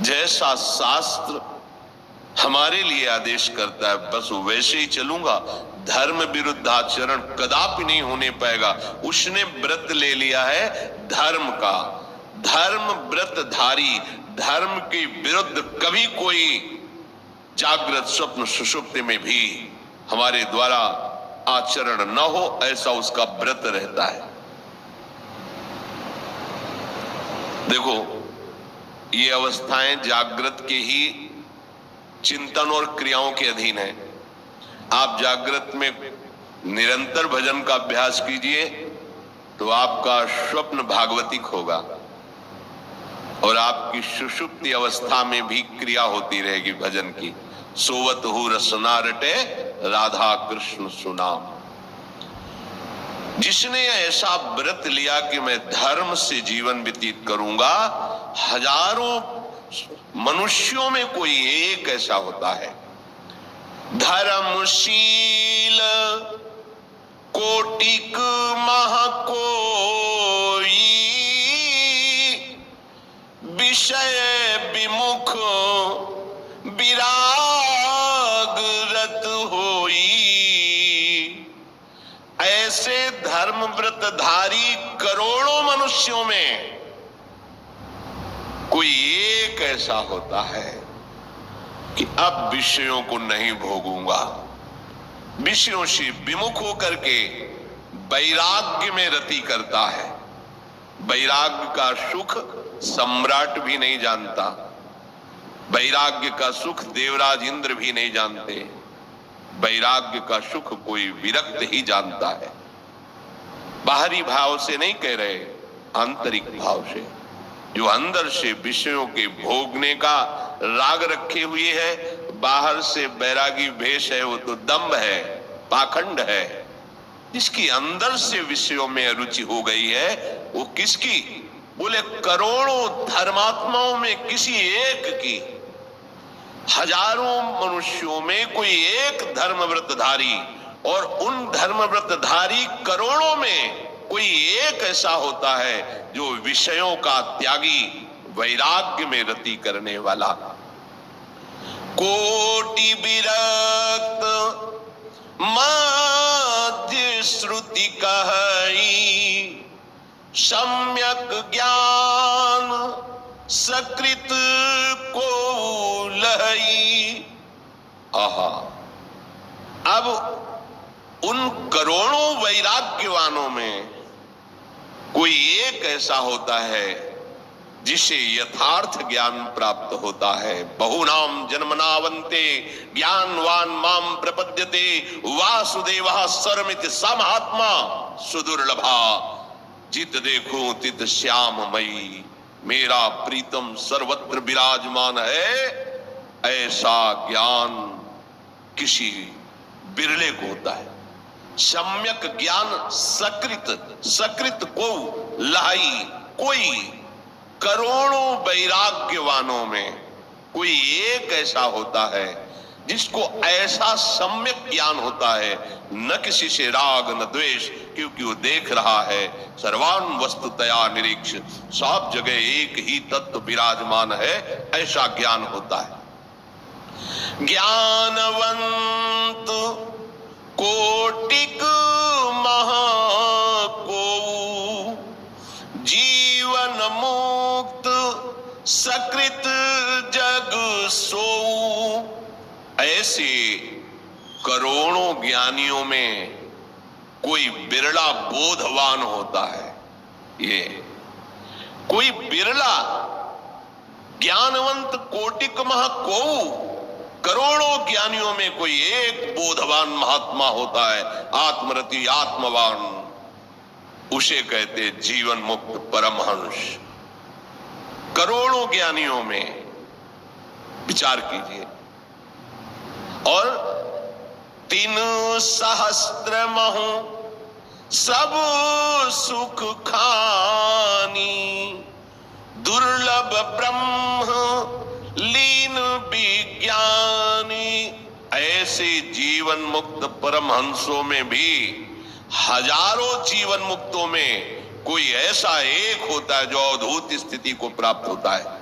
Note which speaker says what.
Speaker 1: जैसा शास्त्र हमारे लिए आदेश करता है बस वैसे ही चलूंगा, धर्म विरुद्ध आचरण कदापि नहीं होने पाएगा। उसने व्रत ले लिया है धर्म का, धर्म व्रतधारी, धर्म के विरुद्ध कभी कोई जागृत स्वप्न सुषुप्ति में भी हमारे द्वारा आचरण न हो, ऐसा उसका व्रत रहता है। देखो, ये अवस्थाएं जागृत के ही चिंतन और क्रियाओं के अधीन है। आप जागृत में निरंतर भजन का अभ्यास कीजिए तो आपका स्वप्न भागवतिक होगा और आपकी सुषुप्ति अवस्था में भी क्रिया होती रहेगी भजन की। सोवत हु रसना रटे राधा कृष्ण सुनाम। जिसने ऐसा व्रत लिया कि मैं धर्म से जीवन व्यतीत करूंगा, हजारों मनुष्यों में कोई एक ऐसा होता है। धर्मशील कोटिक महकोई, विषय विमुख विराग रत होई। ऐसे धर्म व्रतधारी करोड़ों मनुष्यों में कोई एक ऐसा होता है कि अब विषयों को नहीं भोगूंगा, विषयों से विमुख होकर के वैराग्य में रति करता है। वैराग्य का सुख सम्राट भी नहीं जानता, वैराग्य का सुख देवराज इंद्र भी नहीं जानते, वैराग्य का सुख कोई विरक्त ही जानता है। बाहरी भाव से नहीं कह रहे, आंतरिक भाव से। जो अंदर से विषयों के भोगने का राग रखे हुए है, बाहर से बैरागी वेश है, वो तो दंभ है, पाखंड है। जिसकी अंदर से विषयों में रुचि हो गई है, वो किसकी? बोले करोड़ों धर्मात्माओं में किसी एक की। हजारों मनुष्यों में कोई एक धर्म व्रतधारी, और उन धर्म व्रतधारी करोड़ों में कोई एक ऐसा होता है जो विषयों का त्यागी, वैराग्य में रति करने वाला। कोटि विरक्त मध्य श्रुति कहई, सम्यक ज्ञान सकृत को लहई। आहा, अब उन करोड़ों वैराग्यवानों में कोई एक ऐसा होता है जिसे यथार्थ ज्ञान प्राप्त होता है। बहुनाम जन्मनावन्ते ज्ञानवान माम प्रपद्यते, वासुदेवः सर्वमिति स महात्मा सुदुर्लभा। जित देखो तित श्याममयी, मेरा प्रीतम सर्वत्र विराजमान है। ऐसा ज्ञान किसी बिरले को होता है। सम्यक ज्ञान सकृत, सकृत को लहाई, कोई करोड़ों वैराग्यवानों में कोई एक ऐसा होता है जिसको ऐसा सम्यक ज्ञान होता है, न किसी से राग न द्वेष, क्योंकि वो देख रहा है सर्वान वस्तुतया निरीक्ष, सब जगह एक ही तत्व विराजमान है। ऐसा ज्ञान होता है। ज्ञानवंत कोटिक महाको, जीवन मुक्त सकृत जग सो। ऐसे करोड़ों ज्ञानियों में कोई बिरला बोधवान होता है। ये कोई बिरला ज्ञानवंत कोटिक महाको, करोड़ों ज्ञानियों में कोई एक बोधवान महात्मा होता है, आत्मरति आत्मवान। उसे कहते जीवन मुक्त परमहंस। करोड़ों ज्ञानियों में विचार कीजिए। और 3 सहस्त्र महु सब सुख खानी, दुर्लभ ब्रह्म लीन विज्ञानी। ऐसे जीवन मुक्त परमहंसों में भी हजारों जीवन मुक्तों में कोई ऐसा एक होता है जो अद्भुत स्थिति को प्राप्त होता है।